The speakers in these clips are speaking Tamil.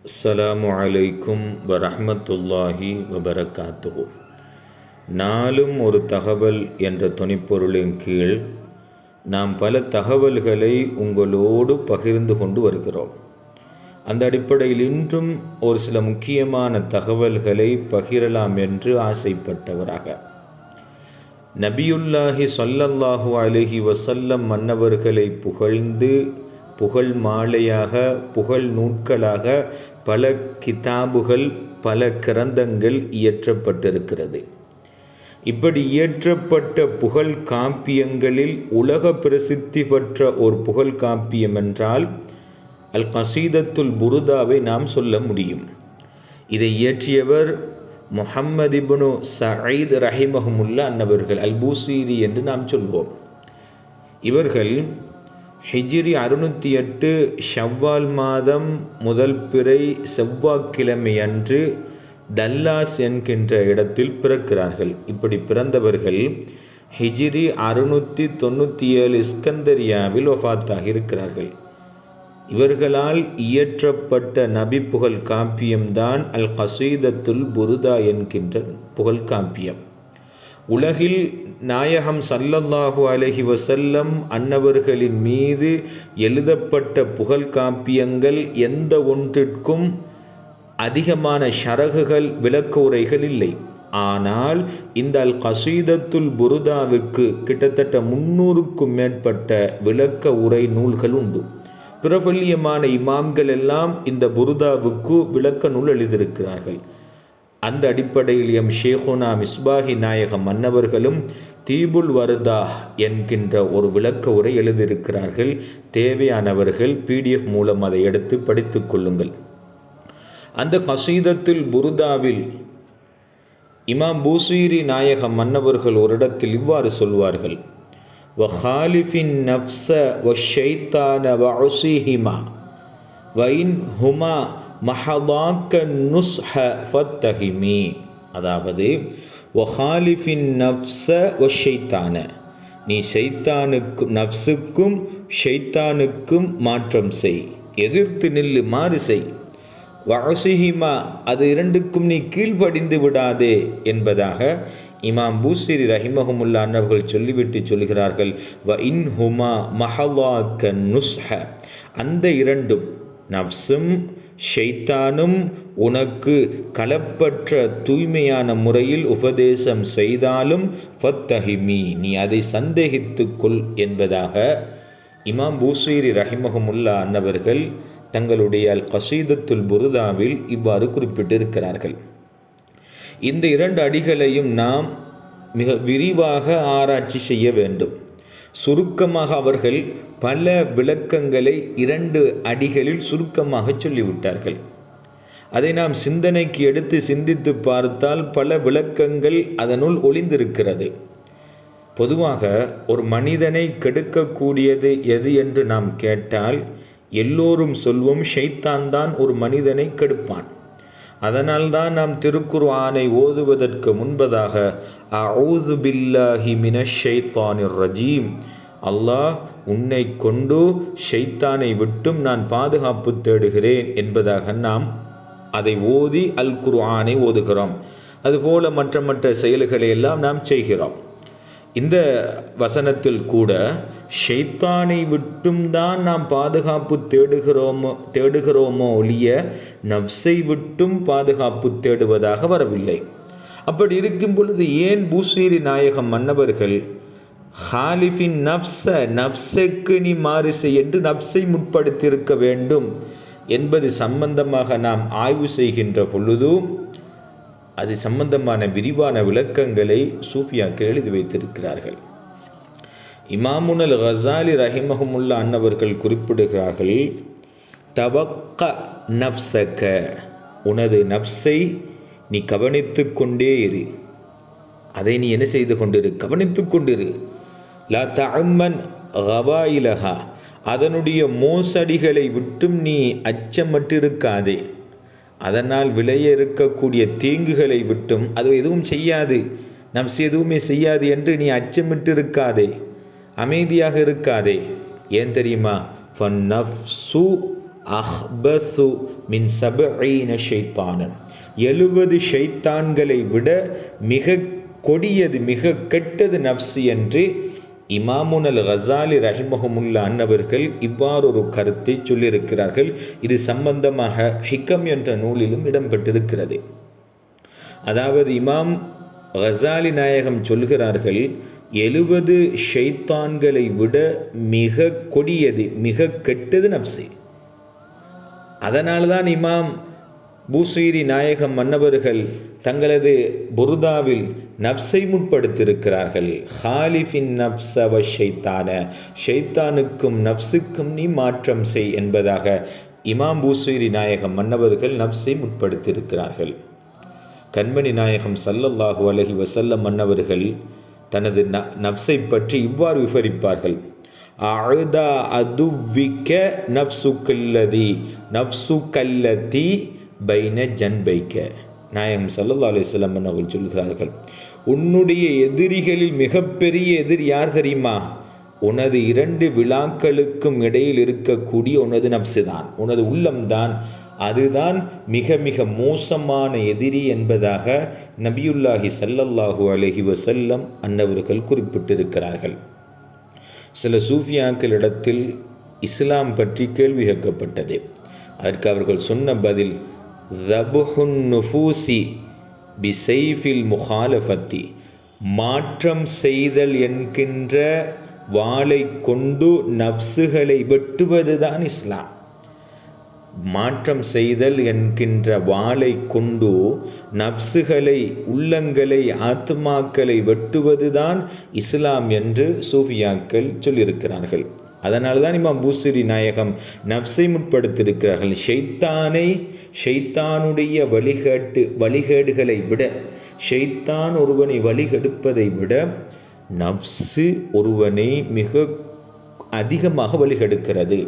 அஸ்ஸலாமு அலைக்கும் வரஹ்மத்துல்லாஹி வபரகாத்துஹு. நாளும் ஒரு தகவல் என்ற துணைப்பொருளின் கீழ் நாம் பல தகவல்களை உங்களோடு பகிர்ந்து கொண்டு வருகிறோம். அந்த அடிப்படையில் இன்றும் ஒரு சில முக்கியமான தகவல்களை பகிரலாம் என்று ஆசைப்பட்டவராக நபியுல்லாஹி ஸல்லல்லாஹு அலைஹி வஸல்லம் மன்னவர்களை புகழ்ந்து புகழ் மாலையாக புகழ் நூட்களாக பல கிதாபுகள் பல கிரந்தங்கள் இயற்றப்பட்டிருக்கிறது. இப்படி இயற்றப்பட்ட புகழ் காப்பியங்களில் உலக பிரசித்தி பெற்ற ஒரு புகழ் காப்பியம் என்றால் அல் கசீதத்துல் புருதாவை நாம் சொல்ல முடியும். இதை இயற்றியவர் முஹம்மது இப்னு சயீத் ரஹிமஹுமுல்லா அன்னவர்கள், அல் பூசீரி என்று நாம் சொல்வோம். இவர்கள் ஹிஜ்ரி 608 ஷவ்வால் மாதம் முதல் பிறை செவ்வாய்க்கிழமை அன்று தல்லாஸ் என்கின்ற இடத்தில் பிறக்கிறார்கள். இப்படி பிறந்தவர்கள் ஹிஜ்ரி 697 இஸ்கந்தரியாவில் வஃபாத்தாக இருக்கிறார்கள். இவர்களால் இயற்றப்பட்ட நபி புகழ் காப்பியம்தான் அல் கசீதத்துல் புருதா என்கின்ற புகழ் காப்பியம். உலகில் நாயகம் ஸல்லல்லாஹு அலைஹி வஸல்லம் அன்னவர்களின் மீது எழுதப்பட்ட புகழ் காப்பியங்கள் எந்த ஒன்றிற்கும் அதிகமான ஷரகுகள் விளக்க உரைகள் இல்லை. ஆனால் இந்த அல் கசீதத்துல் புருதாவிற்கு கிட்டத்தட்ட 300க்கும் மேற்பட்ட விளக்க உரை நூல்கள் உண்டு. பிரபல்யமான இமாம்கள் எல்லாம் இந்த புருதாவுக்கு விளக்க நூல் எழுதியிருக்கிறார்கள். அந்த அடிப்படையில் எம் ஷேகுனா மிஸ்பாஹி நாயகம் மன்னவர்களும் தீபுல் வர்தா என்கின்ற ஒரு விளக்க உரை எழுதியிருக்கிறார்கள். தேவையானவர்கள் PDF மூலம் அதை எடுத்து படித்து கொள்ளுங்கள். அந்த கசீதத்துல் புருதாவில் இமாம் பூசீரி நாயகம் மன்னவர்கள் ஒரு இடத்தில் இவ்வாறு சொல்வார்கள்: வஹாலிஃபின் நஃப்ஸ வஷ்ஷைத்தான வஉஸிஹிமா வைன் ஹுமா மஹதாக்க நுஸ்ஹ ஃபத்தஹிமி. அதாவது வஹாலிஃபின் நஃப்ஸ வஷ்ஷைத்தான, நீ ஷைத்தானுக்கும் நஃப்ஸுக்கும் ஷைத்தானுக்கும் மாற்றம் செய், எதிர்த்து நில்லு, மாறு செய். வஉஸிஹிமா, அது இரண்டுக்கும் நீ கீழ்ப்படிந்து விடாதே என்பதாக இமாம் பூசீரி ரஹிமஹுமுல்லா அன்னவர்கள் சொல்லிவிட்டு சொல்கிறார்கள், வ இன் ஹுமா மஹவாக்க நுஸ்ஹ, அந்த இரண்டும் நஃப்ஸும் ஷைத்தானும் உனக்கு களப்பற்ற தூய்மையான முறையில் உபதேசம் செய்தாலும் ஃபத்தஹிமி, நீ அதை சந்தேகித்துக்கொள் என்பதாக இமாம் பூசீரி ரஹிமஹுமுல்லா அன்னவர்கள் தங்களுடைய அல் கசீதத்துல் புருதாவில் இவ்வாறு குறிப்பிட்டிருக்கிறார்கள். இந்த 2 அடிகளையும் நாம் மிக விரிவாக ஆராய்ச்சி செய்ய வேண்டும். சுருக்கமாக அவர்கள் பல விளக்கங்களை 2 அடிகளில் சுருக்கமாக சொல்லிவிட்டார்கள். அதை நாம் சிந்தனைக்கு எடுத்து சிந்தித்து பார்த்தால் பல விளக்கங்கள் அதனுள் ஒளிந்திருக்கிறது. பொதுவாக ஒரு மனிதனை கெடுக்கக்கூடியது எது என்று நாம் கேட்டால் எல்லோரும் சொல்வோம், ஷைத்தான் தான் ஒரு மனிதனை கெடுப்பான். அதனால்தான் நாம் திருக்குர்ஆனை ஓதுவதற்கு முன்பதாக அஊது பில்லாஹி மினஷ் ஷைத்தானிர் ரஜீம், அல்லாஹ் உன்னை கொண்டு ஷைத்தானை விட்டும் நான் பாதுகாப்பு தேடுகிறேன் என்பதாக நாம் அதை ஓதி அல் குர்ஆனை ஓதுகிறோம். அதுபோல மற்ற செயல்களை எல்லாம் நாம் செய்கிறோம். இந்த வசனத்தில் கூட ஷைத்தானை விட்டும் தான் நாம் பாதுகாப்பு தேடுகிறோமோ ஒழிய நஃப்ஸை விட்டும் பாதுகாப்பு தேடுவதாக வரவில்லை. அப்படி இருக்கும் பொழுது ஏன் பூசீரி நாயகம் மன்னவர்கள் ஹாலிஃபின் நஃப்ஸ, நஃப்ஸுக்கு நீ மாறு செய் என்று நஃப்ஸை முற்படுத்தியிருக்க வேண்டும் என்பது சம்பந்தமாக நாம் ஆய்வு செய்கின்ற பொழுது அது சம்பந்தமான விரிவான விளக்கங்களை சூஃபியாக்கள் எழுதி வைத்திருக்கிறார்கள். இமாமுனல் கஸாலி ரஹிமஹுமுல்லா அன்னவர்கள் குறிப்பிடுகிறார்கள், தவக்க நஃப்ஸக, உனது நஃப்ஸை நீ கவனித்து கொண்டே இரு, அதை நீ என்ன செய்து கொண்டிரு, கவனித்து கொண்டிரு. லா தஅம்மன் கவாயிலஹா, அதனுடைய மோசடிகளை விட்டும் நீ அச்சமற்றிருக்காதே, அதனால் விளைய இருக்கக்கூடிய தீங்குகளை விட்டும் அது எதுவும் செய்யாது, நஃப்ஸ் எதுவுமே செய்யாது என்று நீ அச்சமிட்டு இருக்காதே, அமைதியாக இருக்காதே. ஏன் தெரியுமா? ஃபன்னஃப்ஸு அஹ்பசு மின் சபஈன ஷைத்தானன், 70 ஷைத்தான்களை விட மிக கொடியது, மிக கெட்டது நஃப்ஸு என்று இமாமுன் அல் கஸாலி ரஹிமஹுமுல்லா அன்னவர்கள் இவ்வாறு ஒரு கருத்தை சொல்லியிருக்கிறார்கள். இது சம்பந்தமாக ஹிக்கம் என்ற நூலிலும் இடம்பெற்றிருக்கிறது. அதாவது இமாம் கஸாலி நாயகம் சொல்கிறார்கள், 70 ஷைத்தான்களை விட மிக கொடியது, மிக கெட்டது நஃப்ஸு. அதனால்தான் இமாம் பூசைரி நாயகம் மன்னவர்கள் தங்களது புர்தாவில் நஃப்ஸை முற்படுத்தியிருக்கிறார்கள். ஹாலிஃபின் நஃப்ஸ வ ஷைத்தான, ஷைத்தானுக்கும் நஃப்ஸுக்கும் நீ மாற்றம் செய் என்பதாக இமாம் பூசைரி நாயகம் மன்னவர்கள் நஃப்ஸை முற்படுத்தியிருக்கிறார்கள். கண்மணி நாயகம் ஸல்லல்லாஹு அலைஹி வஸல்லம் மன்னவர்கள் தனது நஃப்ஸை பற்றி இவ்வாறு விவரிப்பார்கள். அஅதா அதுவிக்க நஃப்ஸுக்கல்லதி நஃப்ஸுக்கல்லதி பைன ஜன்பைக்க. நாயகம் ஸல்லல்லாஹு அலைஹி வஸல்லம் அவர்கள் சொல்கிறார்கள், உன்னுடைய எதிரிகளில் மிகப்பெரிய எதிரி யார் தெரியுமா? உனது 2 விழாக்களுக்கும் இடையில் இருக்கக்கூடிய உனது நஃப்ஸு தான், உனது உள்ளம்தான். அதுதான் மிக மிக மோசமான எதிரி என்பதாக நபியுல்லாஹி ஸல்லல்லாஹு அலைஹி வஸல்லம் அன்னவர்கள் குறிப்பிட்டிருக்கிறார்கள். சில சூஃபியாக்களிடத்தில் இஸ்லாம் பற்றி கேள்வி கேட்கப்பட்டது. அதற்கு அவர்கள் சொன்ன பதில், ஸபுஹுன் நுஃபூசி பிசைஃபில் முஹாலஃபத்தி, மாற்றம் செய்தல் என்கின்ற வாளை கொண்டு நஃப்ஸுகளை வெட்டுவதுதான் இஸ்லாம். மாற்றம் செய்தல் என்கின்ற வாளை கொண்டு நஃப்ஸுகளை, உள்ளங்களை, ஆத்மாக்களை வெட்டுவதுதான் இஸ்லாம் என்று சூஃபியாக்கள் சொல்லியிருக்கிறார்கள். அதனால்தான் இமாம் பூசைரி நாயகம் நஃப்ஸை முற்படுத்தியிருக்கிறார்கள். ஷைத்தானுடைய வழிகேடுகளை விட, ஷைத்தான் ஒருவனை வழிகெடுப்பதை விட நஃப்ஸு ஒருவனை மிக அதிகமாக வழிகெடுக்கிறது.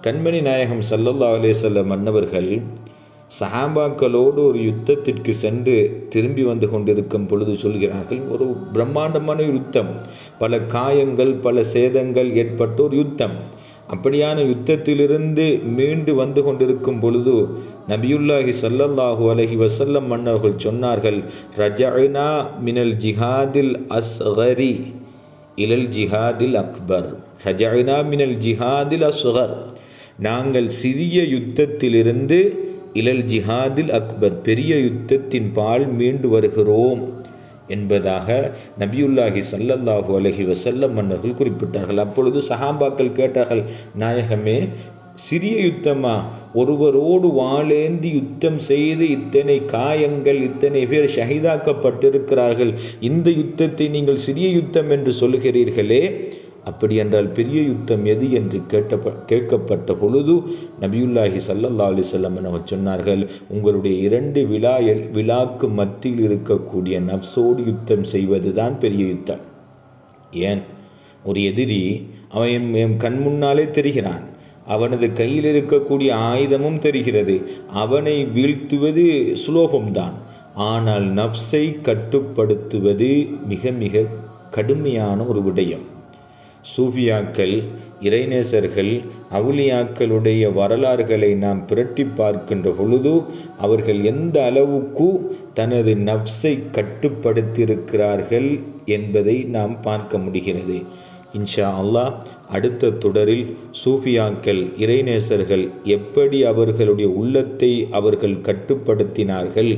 கண்மணி நாயகம் ஸல்லல்லாஹு அலைஹி வஸல்லம் மன்னவர்கள் சஹாபாக்களோடு ஒரு யுத்தத்திற்கு சென்று திரும்பி வந்து கொண்டிருக்கும் பொழுது சொல்கிறார்கள், ஒரு பிரம்மாண்டமான யுத்தம், பல காயங்கள், பல சேதங்கள் ஏற்பட்ட ஒரு யுத்தம். அப்படியான யுத்தத்திலிருந்து மீண்டு வந்து கொண்டிருக்கும் பொழுது நபியுல்லாஹி ஸல்லல்லாஹு அலைஹி வஸல்லம் மன்னவர்கள் சொன்னார்கள், ரஜஅனா மினல் ஜிஹாதில் அஸ்கரி இலல் ஜிஹாதில் அக்பர். ரஜஅனா மினல் ஜிஹாதில் அஸ்கர், நாங்கள் சிறிய யுத்தத்திலிருந்து இலல் ஜிஹாதில் அக்பர், பெரிய யுத்தத்தின் பால் மீண்டு வருகிறோம் என்பதாக நபியுல்லாஹி ஸல்லல்லாஹு அலைஹி வஸல்லம் மன்னர்கள் குறிப்பிட்டார்கள். அப்பொழுது சஹாபாக்கள் கேட்டார்கள், நாயகமே, சிறிய யுத்தமா? ஒருவரோடு வாளேந்தி யுத்தம் செய்து இத்தனை காயங்கள், இத்தனை பேர் ஷஹீதாக்கப்பட்டிருக்கிறார்கள், இந்த யுத்தத்தை நீங்கள் சிறிய யுத்தம் என்று சொல்கிறீர்களே, அப்படி என்றால் பெரிய யுத்தம் எது என்று கேட்கப்பட்ட பொழுது நபியுல்லாஹி ஸல்லல்லாஹு அலைஹி வஸல்லம் அவர்கள் சொன்னார்கள், உங்களுடைய 2 விழாக்கு மத்தியில் இருக்கக்கூடிய நஃப்ஸோடு யுத்தம் செய்வது தான் பெரிய யுத்தம். ஏன்? ஒரு எதிரி அவன் என் கண் முன்னாலே தெரிகிறான், அவனது கையில் இருக்கக்கூடிய ஆயுதமும் தெரிகிறது, அவனை வீழ்த்துவது சுலோகம்தான். ஆனால் நஃப்ஸை கட்டுப்படுத்துவது மிக மிக கடுமையான ஒரு விடயம். சூஃபியாக்கள், இறைநேசர்கள், அவுலியாக்களுடைய வரலாறுகளை நாம் புரட்டி பார்க்கின்ற பொழுது அவர்கள் எந்த அளவுக்கு தனது நஃப்ஸை கட்டுப்படுத்தியிருக்கிறார்கள் என்பதை நாம் பார்க்க முடிகிறது. இன்ஷா அல்லாஹ் அடுத்த தொடரில் சூஃபியாக்கள், இறைநேசர்கள் எப்படி அவர்களுடைய உள்ளத்தை அவர்கள் கட்டுப்படுத்தினார்கள்